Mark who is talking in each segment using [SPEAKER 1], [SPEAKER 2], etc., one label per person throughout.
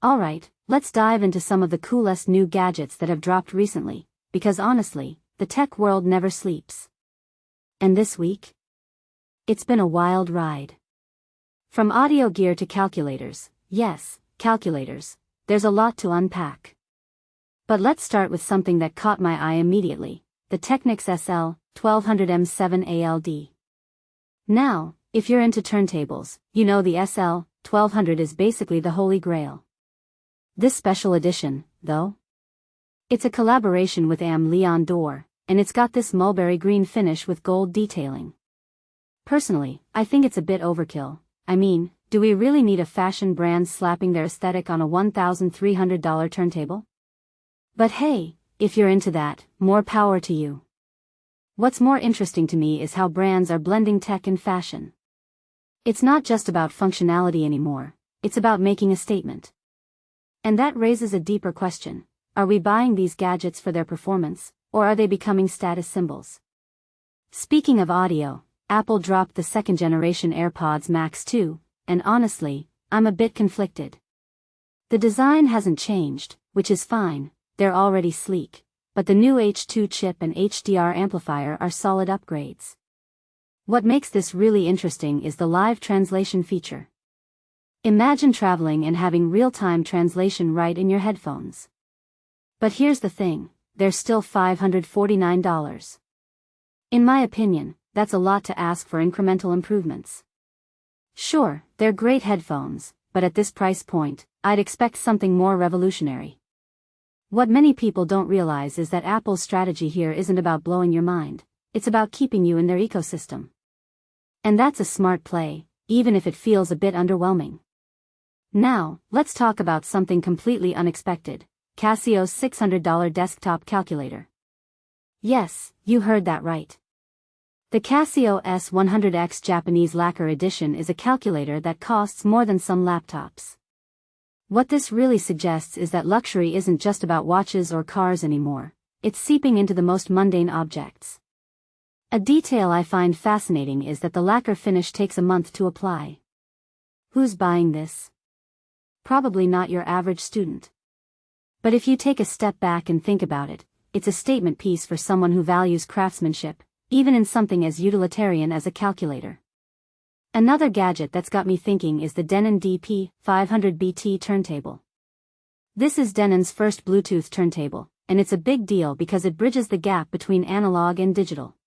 [SPEAKER 1] Alright, let's dive into some of the coolest new gadgets that have dropped recently, because honestly, the tech world never sleeps. And this week? It's been a wild ride. From audio gear to calculators, yes, calculators, there's a lot to unpack. But let's start with something that caught my eye immediately, the Technics SL-1200M7 ALD. Now, if you're into turntables, you know the SL-1200 is basically the holy grail. This special edition, though? It's a collaboration with Leon Dore, and it's got this mulberry green finish with gold detailing. Personally, I think it's a bit overkill. I mean, do we really need a fashion brand slapping their aesthetic on a $1,300 turntable? But hey, if you're into that, more power to you. What's more interesting to me is how brands are blending tech and fashion. It's not just about functionality anymore, it's about making a statement. And that raises a deeper question. Are we buying these gadgets for their performance, or are they becoming status symbols? Speaking of audio, Apple dropped the second-generation AirPods Max 2, and honestly, I'm a bit conflicted. The design hasn't changed, which is fine, they're already sleek, but the new H2 chip and HDR amplifier are solid upgrades. What makes this really interesting is the live translation feature. Imagine traveling and having real-time translation right in your headphones. But here's the thing, they're still $549. In my opinion, that's a lot to ask for incremental improvements. Sure, they're great headphones, but at this price point, I'd expect something more revolutionary. What many people don't realize is that Apple's strategy here isn't about blowing your mind, it's about keeping you in their ecosystem. And that's a smart play, even if it feels a bit underwhelming. Now, let's talk about something completely unexpected, Casio's $600 desktop calculator. Yes, you heard that right. The Casio S100X Japanese Lacquer Edition is a calculator that costs more than some laptops. What this really suggests is that luxury isn't just about watches or cars anymore, it's seeping into the most mundane objects. A detail I find fascinating is that the lacquer finish takes a month to apply. Who's buying this? Probably not your average student. But if you take a step back and think about it, it's a statement piece for someone who values craftsmanship, even in something as utilitarian as a calculator. Another gadget that's got me thinking is the Denon DP-500BT turntable. This is Denon's first Bluetooth turntable, and it's a big deal because it bridges the gap between analog and digital.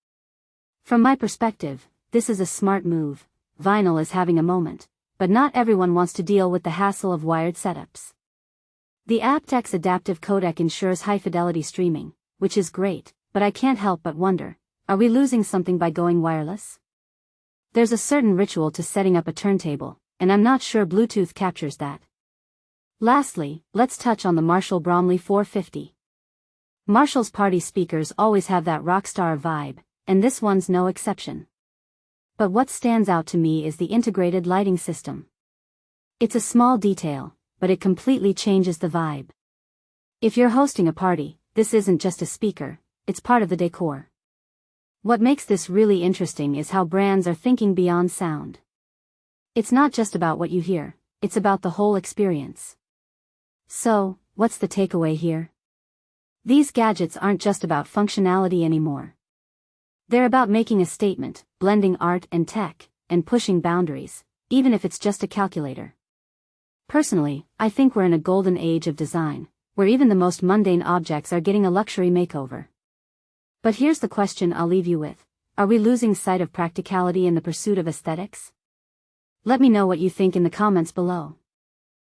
[SPEAKER 1] From my perspective, this is a smart move. Vinyl is having a moment, but not everyone wants to deal with the hassle of wired setups. The aptX adaptive codec ensures high-fidelity streaming, which is great, but I can't help but wonder, are we losing something by going wireless? There's a certain ritual to setting up a turntable, and I'm not sure Bluetooth captures that. Lastly, let's touch on the Marshall Bromley 450. Marshall's party speakers always have that rockstar vibe, and this one's no exception. But what stands out to me is the integrated lighting system. It's a small detail, but it completely changes the vibe. If you're hosting a party, this isn't just a speaker, it's part of the decor. What makes this really interesting is how brands are thinking beyond sound. It's not just about what you hear, it's about the whole experience. So, what's the takeaway here? These gadgets aren't just about functionality anymore. They're about making a statement, blending art and tech, and pushing boundaries, even if it's just a calculator. Personally, I think we're in a golden age of design, where even the most mundane objects are getting a luxury makeover. But here's the question I'll leave you with. Are we losing sight of practicality in the pursuit of aesthetics? Let me know what you think in the comments below.